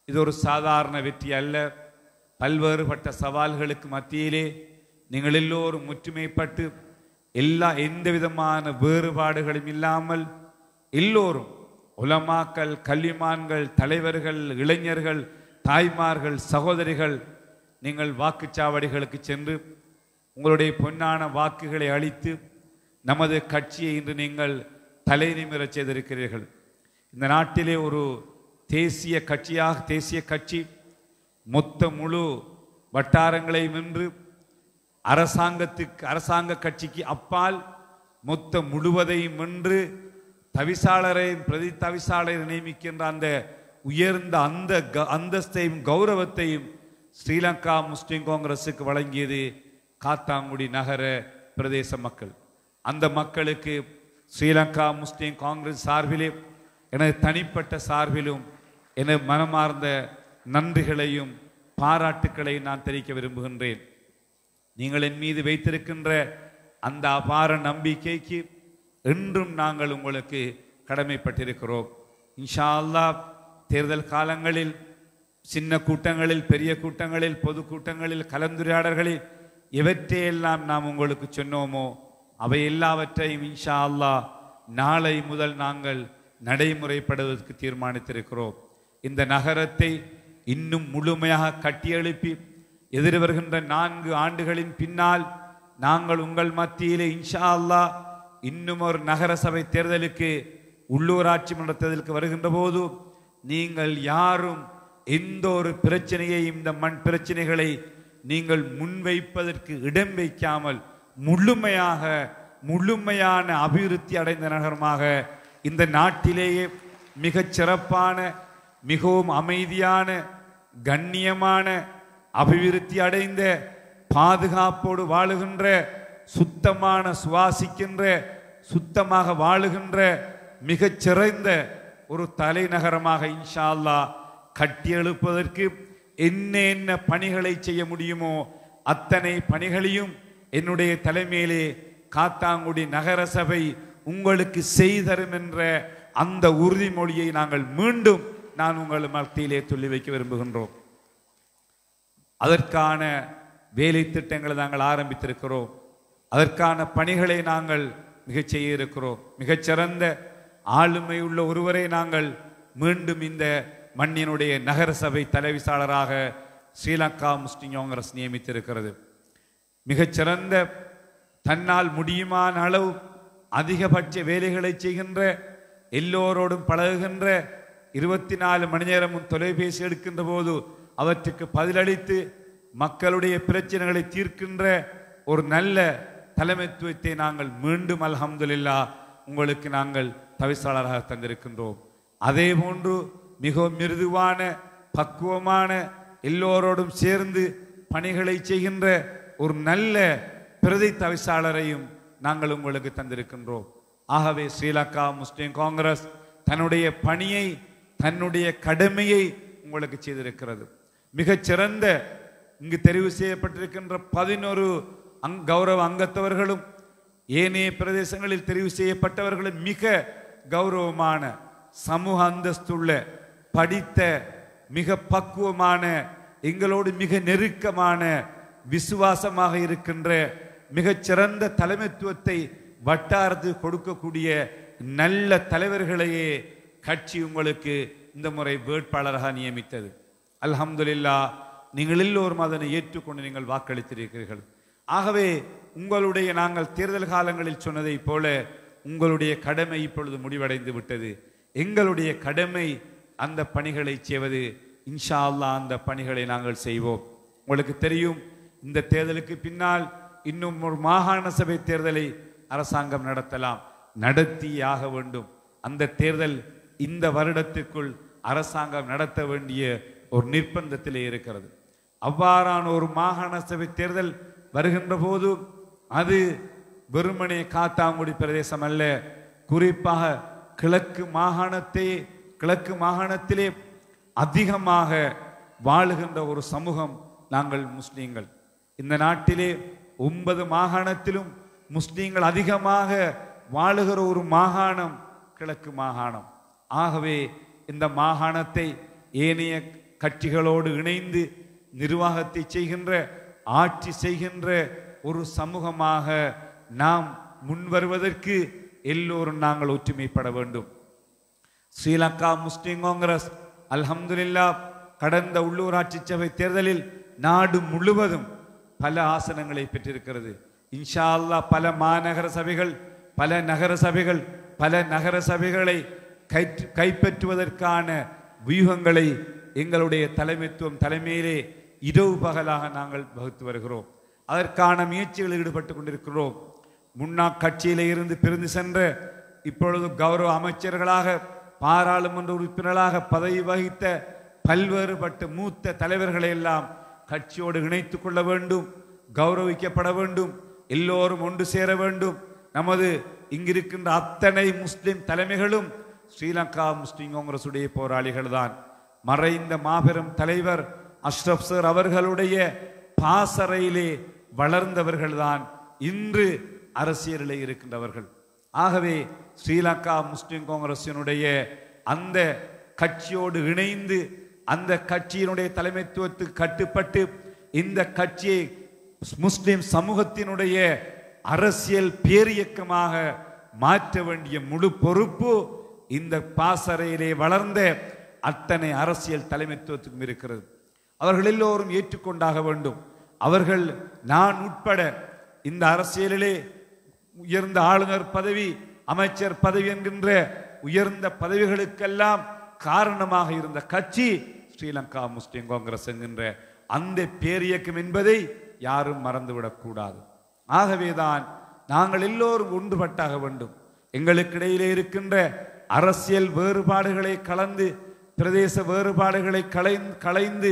இது ஒரு சாதாரண வெற்றி அல்ல. பல்வேறுபட்ட சவால்களுக்கு மத்தியிலே நீங்கள் எல்லோரும் ஒற்றுமைப்பட்டு எந்த விதமான வேறுபாடுகளும் இல்லாமல் எல்லோரும் உலமாக்கள், கல்விமான்கள், தலைவர்கள், இளைஞர்கள், தாய்மார்கள், சகோதரிகள், நீங்கள் வாக்குச்சாவடிகளுக்கு சென்று உங்களுடைய பொன்னான வாக்குகளை அளித்து நமது கட்சியை இன்று நீங்கள் தலை நிமிரச் செய்திருக்கிறீர்கள். இந்த நாட்டிலே ஒரு தேசிய கட்சி மொத்த முழு வட்டாரங்களை வென்று அரசாங்க கட்சிக்கு அப்பால் மொத்த முழுவதையும் வென்று தவிசாளரையும் பிரதி தவிசாளரை நியமிக்கின்ற அந்த உயர்ந்த அந்தஸ்தையும் கௌரவத்தையும் ஸ்ரீலங்கா முஸ்லிம் காங்கிரசுக்கு வழங்கியது காத்தாங்குடி நகர பிரதேச மக்கள். அந்த மக்களுக்கு ஸ்ரீலங்கா முஸ்லிம் காங்கிரஸ் சார்பிலே எனது தனிப்பட்ட சார்பிலும் எனது மனமார்ந்த நன்றிகளையும் பாராட்டுக்களையும் நான் தெரிவிக்க விரும்புகின்றேன். நீங்கள் என் மீது வைத்திருக்கின்ற அந்த அபார நம்பிக்கைக்கு என்றும் நாங்கள் உங்களுக்கு கடமைப்பட்டிருக்கிறோம். இன்ஷா அல்லாஹ் தேர்தல் காலங்களில் சின்ன கூட்டங்களில், பெரிய கூட்டங்களில், பொது கூட்டங்களில், கலந்துரையாடல்களில் எவற்றையெல்லாம் நாம் உங்களுக்கு சொன்னோமோ அவை எல்லாவற்றையும் இன்ஷா அல்லாஹ் நாளை முதல் நாங்கள் நடைமுறைப்படுவதற்கு தீர்மானித்திருக்கிறோம். இந்த நகரத்தை இன்னும் முழுமையாக கட்டியெழுப்பி எதிர்வருகின்ற 4 ஆண்டுகளின் பின்னால் நாங்கள் உங்கள் மத்தியிலே இன்ஷா அல்லாஹ் இன்னும் ஒரு நகர சபை தேர்தலுக்கு, உள்ளூராட்சி மன்றத்திற்கு வருகின்ற போது நீங்கள் யாரும் எந்த ஒரு பிரச்சனையையும், இந்த மண் பிரச்சனைகளை நீங்கள் முன்வைப்பதற்கு இடம் வைக்காமல் முழுமையான அபிவிருத்தி அடைந்த நகரமாக இந்த நாட்டிலேயே மிகச் சிறப்பான, மிகவும் அமைதியான, கண்ணியமான, அபிவிருத்தி அடைந்த, பாதுகாப்போடு வாழுகின்ற, சுத்தமான சுவாசிக்கின்ற, சுத்தமாக வாழுகின்ற மிகச்சிறந்த ஒரு தலைநகரமாக இன்ஷா அல்லாஹ் கட்டியெழுப்பதற்கு என்ன பணிகளை செய்ய முடியுமோ அத்தனை பணிகளையும் என்னுடைய தலைமையிலே காத்தாங்குடி நகர சபை உங்களுக்கு செய்தரும் என்ற அந்த உறுதிமொழியை நாங்கள் மீண்டும் உங்கள் மத்தியிலே சொல்லி வைக்க விரும்புகின்றோம். அதற்கான வேலை திட்டங்களை நாங்கள் ஆரம்பித்திருக்கிறோம். அதற்கான பணிகளை நாங்கள் மிகச் செய்ய இருக்கிறோம். மிகச்சிறந்த ஆளுமை உள்ள ஒருவரை நாங்கள் மீண்டும் இந்த மண்ணினுடைய நகர சபை தலைவிசாளராக ஸ்ரீலங்கா முஸ்லிம் காங்கிரஸ் நியமித்திருக்கிறது. மிகச்சிறந்த, தன்னால் முடியுமான அளவு அதிகபட்ச வேலைகளை செய்கின்ற, எல்லோரோடும் பழகுகின்ற, 24 மணி நேரமும் தொலைபேசி எடுக்கின்ற போது அவற்றுக்கு பதிலளித்து மக்களுடைய பிரச்சனைகளை தீர்க்கின்ற ஒரு நல்ல தலைமைத்துவத்தை நாங்கள் மீண்டும் அல்ஹம்துலில்லாஹ் உங்களுக்கு நாங்கள் தவிசாளராக தந்திருக்கின்றோம். அதே போன்று மிகவும் மிருதுவான, பக்குவமான, எல்லோரோடும் சேர்ந்து பணிகளை செய்கின்ற ஒரு நல்ல பிரதி தவிசாளரையும் நாங்கள் உங்களுக்கு தந்திருக்கின்றோம். ஆகவே ஸ்ரீலங்கா முஸ்லிம் காங்கிரஸ் தன்னுடைய பணியை, தன்னுடைய கடமையை உங்களுக்கு செய்திருக்கிறது. மிகச்சிறந்த இங்கு தெரிவு செய்யப்பட்டிருக்கின்ற 11 கௌரவ அங்கத்தவர்களும் ஏனைய பிரதேசங்களில் தெரிவு செய்யப்பட்டவர்களும் மிக கௌரவமான, சமூக அந்தஸ்துள்ள, படித்த, மிக பக்குவமான, எங்களோடு மிக நெருக்கமான, விசுவாசமாக இருக்கின்ற மிகச்சிறந்த தலைமைத்துவத்தை வட்டாரத்துக்கு கொடுக்கக்கூடிய நல்ல தலைவர்களையே கட்சி உங்களுக்கு இந்த முறை வேட்பாளராக நியமித்தது. அல்ஹம்துலில்லாஹ், நீங்கள் எல்லோரும் அதனை ஏற்றுக்கொண்டு நீங்கள் வாக்களித்திருக்கிறீர்கள். ஆகவே உங்களுடைய, நாங்கள் தேர்தல் காலங்களில் சொன்னதை போல உங்களுடைய கடமை இப்பொழுது முடிவடைந்து விட்டது. எங்களுடைய கடமை அந்த பணிகளை செய்வது. இன்ஷா அல்லாஹ் அந்த பணிகளை நாங்கள் செய்வோம். உங்களுக்கு தெரியும், இந்த தேர்தலுக்கு பின்னால் இன்னும் ஒரு மாகாண சபை தேர்தலை அரசாங்கம் நடத்தலாம், நடத்தியாக வேண்டும். அந்த தேர்தல் இந்த வருடத்திற்குள் அரசாங்கம் நடத்த வேண்டிய ஒரு நிர்பந்தத்திலே இருக்கிறது. அவ்வாறான ஒரு மாகாண சபை தேர்தல் வருகின்ற போது அது வெறுமனே காத்தாங்குடி பிரதேசம் அல்ல, குறிப்பாக கிழக்கு மாகாணத்திலே அதிகமாக வாழுகின்ற ஒரு சமூகம் நாங்கள் முஸ்லீம்கள். இந்த நாட்டிலே 9 மாகாணத்திலும் முஸ்லீம்கள் அதிகமாக வாழுகிற ஒரு மாகாணம் கிழக்கு மாகாணம். ஆகவே இந்த மாகாணத்தை ஏனைய கட்சிகளோடு இணைந்து நிர்வாகத்தை செய்கின்ற, ஆட்சி செய்கின்ற ஒரு சமூகமாக நாம் முன்வருவதற்கு எல்லோரும் நாங்கள் ஒற்றுமைப்பட வேண்டும். ஸ்ரீலங்கா முஸ்லிம் காங்கிரஸ் அல்ஹம்துலில்லாஹ் கடந்த உள்ளூராட்சி சபை தேர்தலில் நாடு முழுவதும் பல ஆசனங்களை பெற்றிருக்கிறது. இன்ஷா அல்லாஹ் பல மாநகர சபைகள், பல நகர சபைகள், பல நகர சபைகளை கைப்பற்றுவதற்கான வியூகங்களை எங்களுடைய தலைமையிலே இரவு பகலாக நாங்கள் வகுத்து வருகிறோம். அதற்கான முயற்சிகளில் ஈடுபட்டு கொண்டிருக்கிறோம். முன்னாள் கட்சியிலே இருந்து பிரிந்து சென்ற, இப்பொழுது கௌரவ அமைச்சர்களாக, பாராளுமன்ற உறுப்பினர்களாக பதவி வகித்த பல்வேறுபட்ட மூத்த தலைவர்களை எல்லாம் கட்சியோடு இணைத்து கொள்ள வேண்டும், கௌரவிக்கப்பட வேண்டும், எல்லோரும் ஒன்று சேர வேண்டும். நமது இங்கிருக்கின்ற அத்தனை முஸ்லிம் தலைமைகளும் ஸ்ரீலங்கா முஸ்லிம் காங்கிரசுடைய போராளிகள் தான். மறைந்த மாபெரும் தலைவர் அஷ்ரப் சார் அவர்களுடைய பாசறையிலே வளர்ந்தவர்கள்தான் இன்று அரசியலிலே இருக்கின்றவர்கள். ஆகவே ஸ்ரீலங்கா முஸ்லிம் காங்கிரசினுடைய அந்த கட்சியோடு இணைந்து, அந்த கட்சியினுடைய தலைமைத்துவத்துக்கு கட்டுப்பட்டு இந்த கட்சியை முஸ்லிம் சமூகத்தினுடைய அரசியல் பேரியக்கமாக மாற்ற வேண்டிய முழு பொறுப்பு இந்த பாசறையிலே வளர்ந்த அத்தனை அரசியல் தலைமைத்துவத்துக்கும் இருக்கிறது. அவர்கள் எல்லோரும் ஏற்றுக்கொண்டாக வேண்டும். அவர்கள், நான் உட்பட, இந்த அரசியலிலே உயர்ந்த ஆளுநர் பதவி, அமைச்சர் பதவி என்கின்ற உயர்ந்த பதவிகளுக்கெல்லாம் காரணமாக இருந்த கட்சி ஸ்ரீலங்கா முஸ்லிம் காங்கிரஸ் என்கின்ற அந்த பேரியக்கம் என்பதை யாரும் மறந்துவிடக்கூடாது. ஆகவேதான் நாங்கள் எல்லோரும் ஒன்றுபட்டாக வேண்டும். எங்களுக்கு இடையிலே இருக்கின்ற அரசியல் வேறுபாடுகளை கலந்து, பிரதேச வேறுபாடுகளை களைந்து,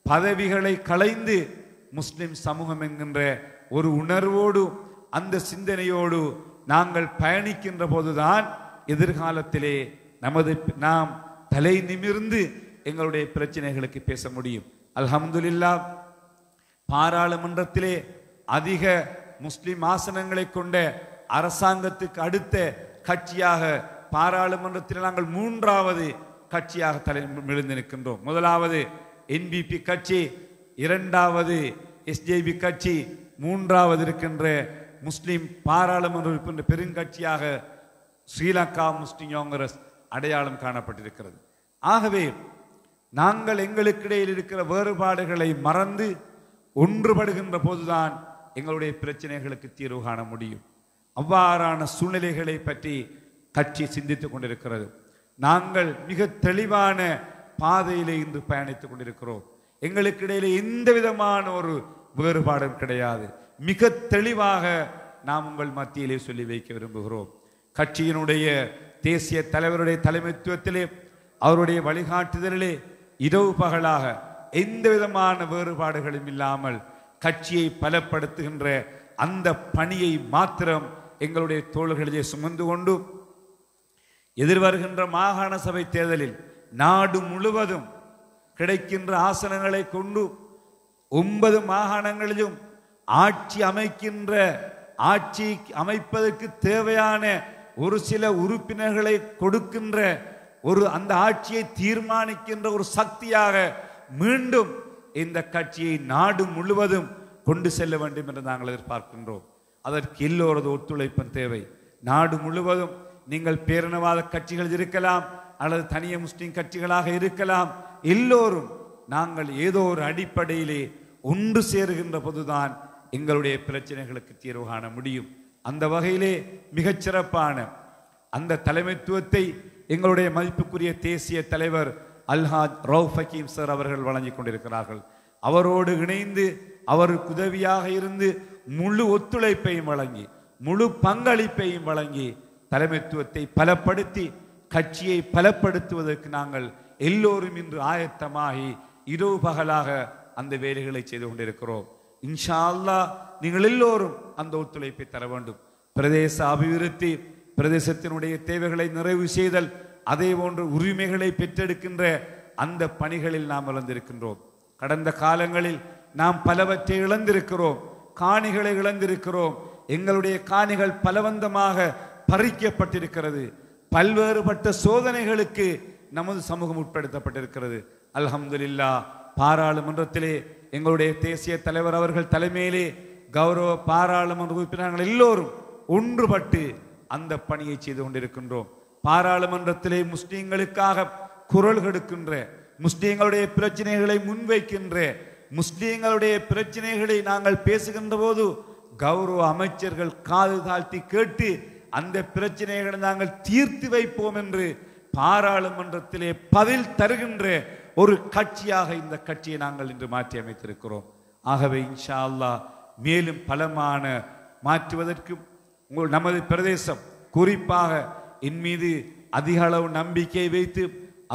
பதவிகளை களைந்து, முஸ்லிம் சமூகம் என்கின்ற ஒரு உணர்வோடு, அந்த சிந்தனையோடு நாங்கள் பயணிக்கின்ற போதுதான் எதிர்காலத்திலே நாம் தலை நிமிர்ந்து எங்களுடைய பிரச்சனைகளுக்கு பேச முடியும். அல்ஹம்துலில்லாஹ் பாராளுமன்றத்திலே அதிக முஸ்லிம் ஆசனங்களை கொண்ட அரசாங்கத்துக்கு அடுத்த கட்சியாக பாராளுமன்றத்தில் நாங்கள் 3வது கட்சியாக தலைமிழ்ந்து நிற்கின்றோம். முதலாவது என்பிபி கட்சி, 2வது எஸ்ஜேபி கட்சி, 3வது இருக்கின்ற முஸ்லிம் பாராளுமன்ற உறுப்பினர் பெருங்கட்சியாக ஸ்ரீலங்கா முஸ்லிம் காங்கிரஸ் அடையாளம் காணப்பட்டிருக்கிறது. ஆகவே நாங்கள் எங்களுக்கிடையில் இருக்கிற வேறுபாடுகளை மறந்து ஒன்றுபடுகின்ற போதுதான் எங்களுடைய பிரச்சனைகளுக்கு தீர்வு காண முடியும். அவ்வாறான சூழ்நிலைகளை பற்றி கட்சி சிந்தித்துக் கொண்டிருக்கிறது. நாங்கள் மிக தெளிவான பாதையிலே இன்று பயணித்துக் கொண்டிருக்கிறோம். எங்களுக்கு இடையிலே எந்த விதமான ஒரு வேறுபாடும் கிடையாது. மிக தெளிவாக நாம் உங்கள் மத்தியிலே சொல்லி வைக்க விரும்புகிறோம். கட்சியினுடைய தேசிய தலைவருடைய தலைமைத்துவத்திலே, அவருடைய வழிகாட்டுதலிலே இரவு பகலாக எந்த விதமான வேறுபாடுகளும் இல்லாமல் கட்சியை பலப்படுத்துகின்ற அந்த பணியை மாத்திரம் எங்களுடைய தோள்களிலே சுமந்து கொண்டு, எதிர்வருகின்ற மாகாண சபை தேர்தலில் நாடு முழுவதும் கிடைக்கின்ற ஆசனங்களை கொண்டு 9 மாகாணங்களிலும் ஆட்சி அமைப்பதற்கு தேவையான ஒரு சில உறுப்பினர்களை கொடுக்கின்ற அந்த ஆட்சியை தீர்மானிக்கின்ற ஒரு சக்தியாக மீண்டும் இந்த கட்சியை நாடு முழுவதும் கொண்டு செல்ல வேண்டும் என்று நாங்கள் எதிர்பார்க்கின்றோம். அதற்கு எல்லோரது ஒத்துழைப்பும் தேவை. நாடு முழுவதும் நீங்கள் பேரினவாத கட்சிகள் இருக்கலாம், அல்லது தனிய முஸ்லிம் கட்சிகளாக இருக்கலாம், எல்லோரும் நாங்கள் ஏதோ ஒரு அடிப்படையிலே ஒன்று சேருகின்ற போதுதான் எங்களுடைய பிரச்சனைகளுக்கு தீர்வு காண முடியும். அந்த வகையிலே மிகச்சிறப்பான அந்த தலைமைத்துவத்தை எங்களுடைய மதிப்புக்குரிய தேசிய தலைவர் அல்ஹாஜ் ரவுஃப் ஹக்கீம் சார் அவர்கள் வழங்கி கொண்டிருக்கிறார்கள். அவரோடு இணைந்து அவருக்கு உதவியாக இருந்து முழு ஒத்துழைப்பையும் வழங்கி, முழு பங்களிப்பையும் வழங்கி தலைமைத்துவத்தை பலப்படுத்தி கட்சியை பலப்படுத்துவதற்கு நாங்கள் எல்லோரும் இன்று ஆயத்தமாகி இரவு பகலாக அந்த வேலைகளை செய்து கொண்டிருக்கிறோம். இன்ஷா அல்லாஹ் நீங்கள் எல்லோரும் அந்த ஒத்துழைப்பை தர வேண்டும். பிரதேச அபிவிருத்தி, பிரதேசத்தினுடைய தேவைகளை நிறைவு செய்தல், அதே போன்று உரிமைகளை பெற்றெடுக்கின்ற அந்த பணிகளில் நாம் இழந்திருக்கின்றோம். கடந்த காலங்களில் நாம் பலவற்றை இழந்திருக்கிறோம். காணிகளை இழந்திருக்கிறோம். எங்களுடைய காணிகள் பலவந்தமாக பறிக்கப்பட்டிருக்கிறது. பல்வேறுபட்ட சோதனைகளுக்கு நமது சமூகம் உட்படுத்தப்பட்டிருக்கிறது. அல்ஹம்துலில்லாஹ் பாராளுமன்றத்திலே எங்களுடைய தேசிய தலைவர் அவர்கள் தலைமையிலே கௌரவ பாராளுமன்ற உறுப்பினர்கள் எல்லோரும் ஒன்றுபட்டு அந்த பணியை செய்து கொண்டிருக்கின்றோம். பாராளுமன்றத்திலே முஸ்லிம்களுக்காக குரல் கொடுக்கின்ற, முஸ்லிம்களுடைய பிரச்சனைகளை முன்வைக்கின்ற, முஸ்லிம்களுடைய பிரச்சனைகளை நாங்கள் பேசுகின்ற போது கௌரவ அமைச்சர்கள் காது தாழ்த்தி கேட்டு அந்த பிரச்சனைகளை நாங்கள் தீர்த்து வைப்போம் என்று பாராளுமன்றத்திலே பதில் தருகின்ற ஒரு கட்சியாக இந்த கட்சியை நாங்கள் இன்று மாற்றி அமைத்திருக்கிறோம். ஆகவே இன்ஷா அல்லாஹ் மேலும் பலமான மாற்றுவதற்கு நமது பிரதேசம் குறிப்பாக என் மீது அதிக அளவு நம்பிக்கை வைத்து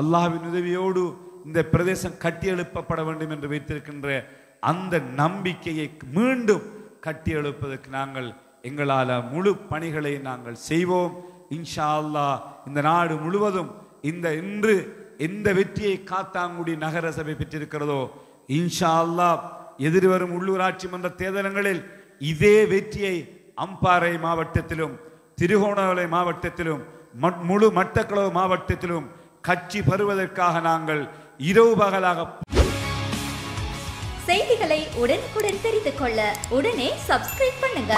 அல்லாஹ்வின் உதவியோடு இந்த பிரதேசம் கட்டியெழுப்பப்பட வேண்டும் என்று வைத்திருக்கின்ற அந்த நம்பிக்கையை மீண்டும் கட்டியெழுப்பதற்கு நாங்கள் எங்களால் முழு பணிகளை நாங்கள் செய்வோம். இன்ஷா அல்லாஹ் இந்த நாடு முழுவதும் இன்று எந்த வெற்றியை காத்தாங்குடி நகர சபை பெற்றிருக்கிறதோ இன்ஷா அல்லாஹ் எதிர்வரும் உள்ளூராட்சி மன்ற தேர்தல்களில் இதே வெற்றியை அம்பாறை மாவட்டத்திலும் திருகோணமலை மாவட்டத்திலும் முழு மட்டக்களவு மாவட்டத்திலும் கட்சி பெறுவதற்காக நாங்கள் இரவு பகலாக. செய்திகளை உடனுக்குடன் தெரிந்து கொள்ள உடனே சப்ஸ்கிரைப் பண்ணுங்க.